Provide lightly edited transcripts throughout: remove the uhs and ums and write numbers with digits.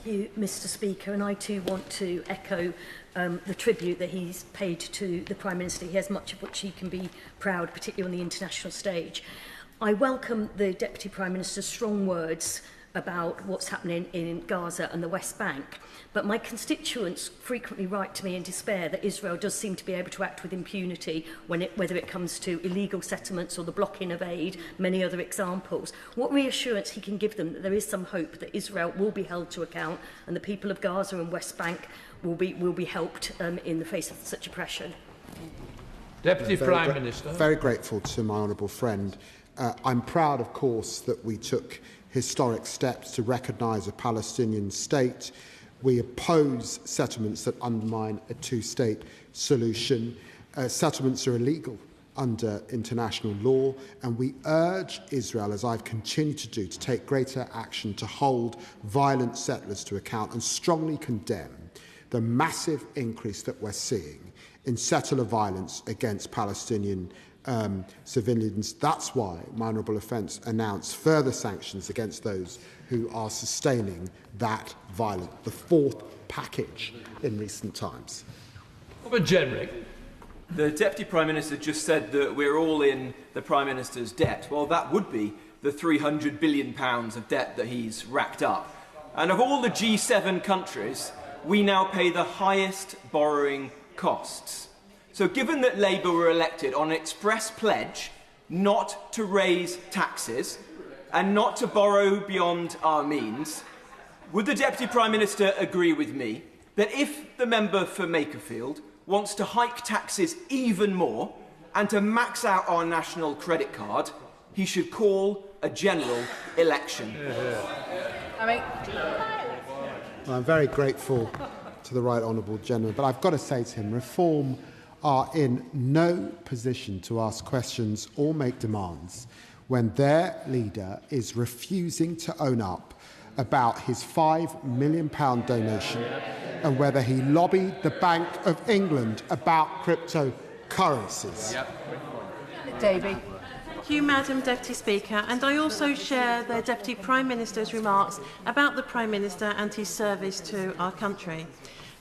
you, Mr. Speaker, and I too want to echo the tribute that he's paid to the Prime Minister. He has much of which he can be proud, particularly on the international stage. I welcome the Deputy Prime Minister's strong words about what's happening in Gaza and the West Bank, but my constituents frequently write to me in despair that Israel does seem to be able to act with impunity whether it comes to illegal settlements or the blocking of aid, many other examples. What reassurance he can give them that there is some hope that Israel will be held to account and the people of Gaza and West Bank will be helped in the face of such oppression? Deputy Prime Minister. Very grateful to my honourable friend. I'm proud, of course, that we took historic steps to recognise a Palestinian state. We oppose settlements that undermine a two-state solution. Settlements are illegal under international law, and we urge Israel, as I've continued to do, to take greater action to hold violent settlers to account and strongly condemn the massive increase that we're seeing in settler violence against Palestinian civilians. That's why my honourable offence announced further sanctions against those who are sustaining that violence, the fourth package in recent times. Over Jenrick. The Deputy Prime Minister just said that we're all in the Prime Minister's debt. Well, that would be the £300 billion of debt that he's racked up. And of all the G7 countries, we now pay the highest borrowing costs. So given that Labour were elected on an express pledge not to raise taxes and not to borrow beyond our means, would the Deputy Prime Minister agree with me that if the member for Makerfield wants to hike taxes even more and to max out our national credit card, he should call a general election? Well, I'm very grateful to the right honourable gentleman, but I've got to say to him, Reform are in no position to ask questions or make demands when their leader is refusing to own up about his £5 million donation and whether he lobbied the Bank of England about cryptocurrencies. Davey. Thank you, Madam Deputy Speaker, and I also share the Deputy Prime Minister's remarks about the Prime Minister and his service to our country.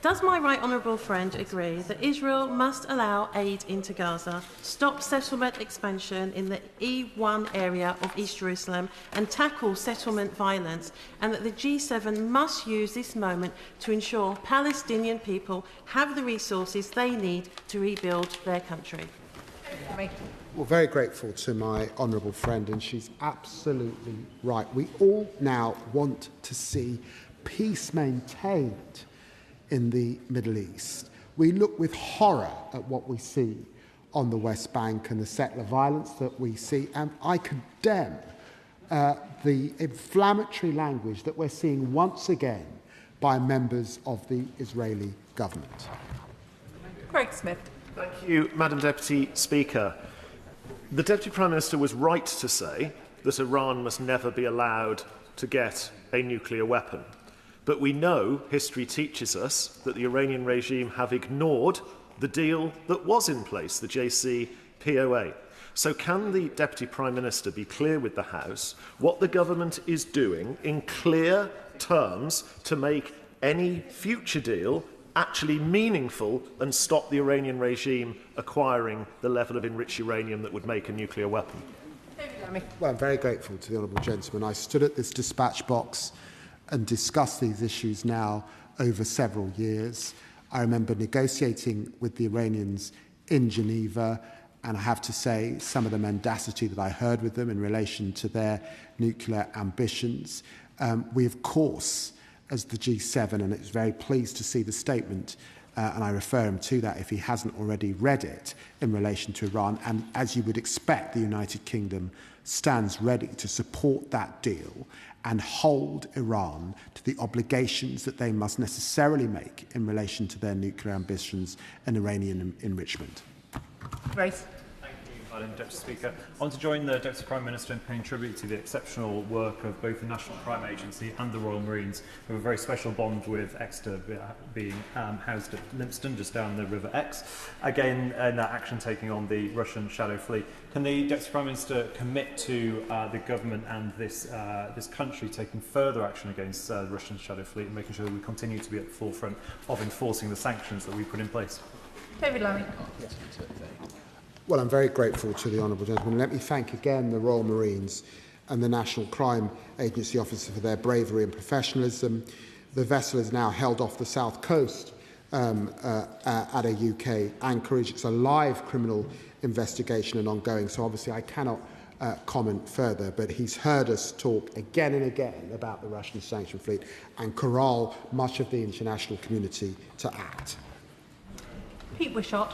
Does my right honourable friend agree that Israel must allow aid into Gaza, stop settlement expansion in the E1 area of East Jerusalem and tackle settlement violence, and that the G7 must use this moment to ensure Palestinian people have the resources they need to rebuild their country? Well, very grateful to my honourable friend, and she's absolutely right. We all now want to see peace maintained in the Middle East. We look with horror at what we see on the West Bank and the settler violence that we see, and I condemn the inflammatory language that we're seeing once again by members of the Israeli government. Craig Smith. Thank you, Madam Deputy Speaker. The Deputy Prime Minister was right to say that Iran must never be allowed to get a nuclear weapon. But we know history teaches us that the Iranian regime have ignored the deal that was in place, the JCPOA. So can the Deputy Prime Minister be clear with the House what the government is doing in clear terms to make any future deal actually meaningful and stop the Iranian regime acquiring the level of enriched uranium that would make a nuclear weapon? Well, I'm very grateful to the honourable gentleman. I stood at this dispatch box and discussed these issues now over several years. I remember negotiating with the Iranians in Geneva, and I have to say some of the mendacity that I heard with them in relation to their nuclear ambitions. We, of course, as the G7, and it's very pleased to see the statement, and I refer him to that if he hasn't already read it, in relation to Iran. And as you would expect, the United Kingdom stands ready to support that deal and hold Iran to the obligations that they must necessarily make in relation to their nuclear ambitions and Iranian enrichment. Grace. Thank you, Madam Deputy Speaker. I want to join the Deputy Prime Minister in paying tribute to the exceptional work of both the National Crime Agency and the Royal Marines, who have a very special bond with Exeter being housed at Lympstone, just down the River Exe. Again, in that action taking on the Russian shadow fleet. Can the Deputy Prime Minister commit to the government and this country taking further action against the Russian shadow fleet and making sure that we continue to be at the forefront of enforcing the sanctions that we put in place? David Lammy. Well, I'm very grateful to the honourable gentleman. Let me thank again the Royal Marines and the National Crime Agency officers for their bravery and professionalism. The vessel is now held off the south coast at a UK anchorage. It's a live criminal investigation and ongoing, so obviously I cannot comment further, but he's heard us talk again and again about the Russian sanction fleet and corral much of the international community to act. Pete Wishart.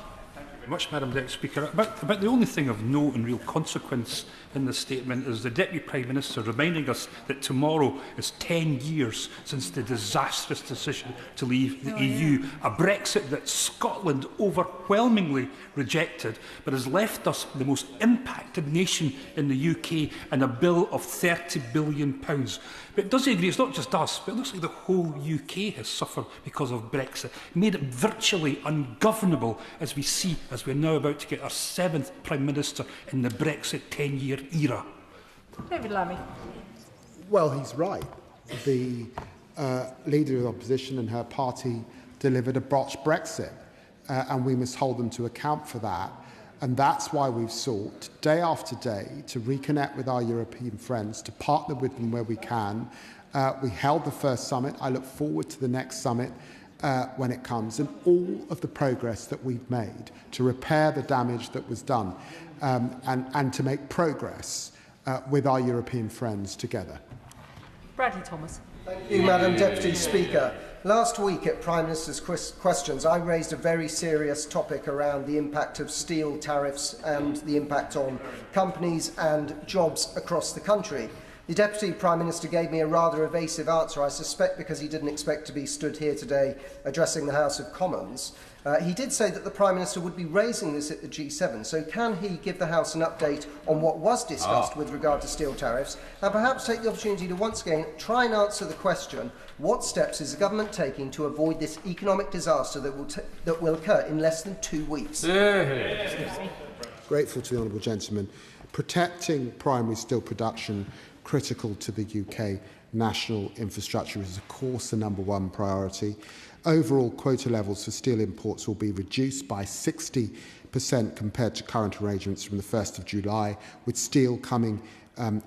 Very much, Madam Deputy Speaker. About the only thing of note and real consequence in the statement is the Deputy Prime Minister reminding us that tomorrow is 10 years since the disastrous decision to leave the EU, a Brexit that Scotland overwhelmingly rejected, but has left us the most impacted nation in the UK and a bill of £30 billion. But does he agree? It's not just us, but it looks like the whole UK has suffered because of Brexit, made it virtually ungovernable as we see, as we're now about to get our 7th Prime Minister in the Brexit 10-year era. David Lammy. Well, he's right. The Leader of the Opposition and her party delivered a botched Brexit, and we must hold them to account for that. And that's why we've sought, day after day, to reconnect with our European friends, to partner with them where we can. We held the first summit. I look forward to the next summit when it comes, and all of the progress that we've made to repair the damage that was done and to make progress with our European friends together. Bradley Thomas. Thank you, Madam Deputy Speaker. Last week at Prime Minister's Questions, I raised a very serious topic around the impact of steel tariffs and the impact on companies and jobs across the country. The Deputy Prime Minister gave me a rather evasive answer, I suspect because he didn't expect to be stood here today addressing the House of Commons. He did say that the Prime Minister would be raising this at the G7, so can he give the House an update on what was discussed with regard to steel tariffs, and perhaps take the opportunity to once again try and answer the question, what steps is the government taking to avoid this economic disaster that will occur in less than 2 weeks? Grateful to the honourable gentleman. Protecting primary steel production critical to the UK national infrastructure is, of course, the #1 priority. Overall quota levels for steel imports will be reduced by 60% compared to current arrangements from the 1st of July, with steel coming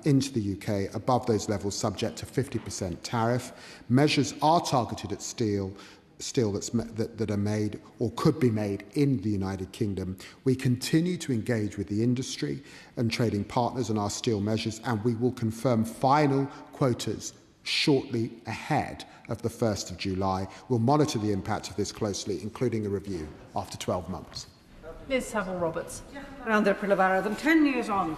into the UK above those levels subject to 50% tariff. Measures are targeted at steel that are made or could be made in the United Kingdom. We continue to engage with the industry and trading partners on our steel measures, and we will confirm final quotas shortly ahead of the 1st of July. We'll monitor the impact of this closely, including a review after 12 months. Liz Saville-Roberts. Around the 10 years on,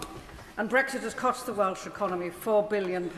and Brexit has cost the Welsh economy £4 billion.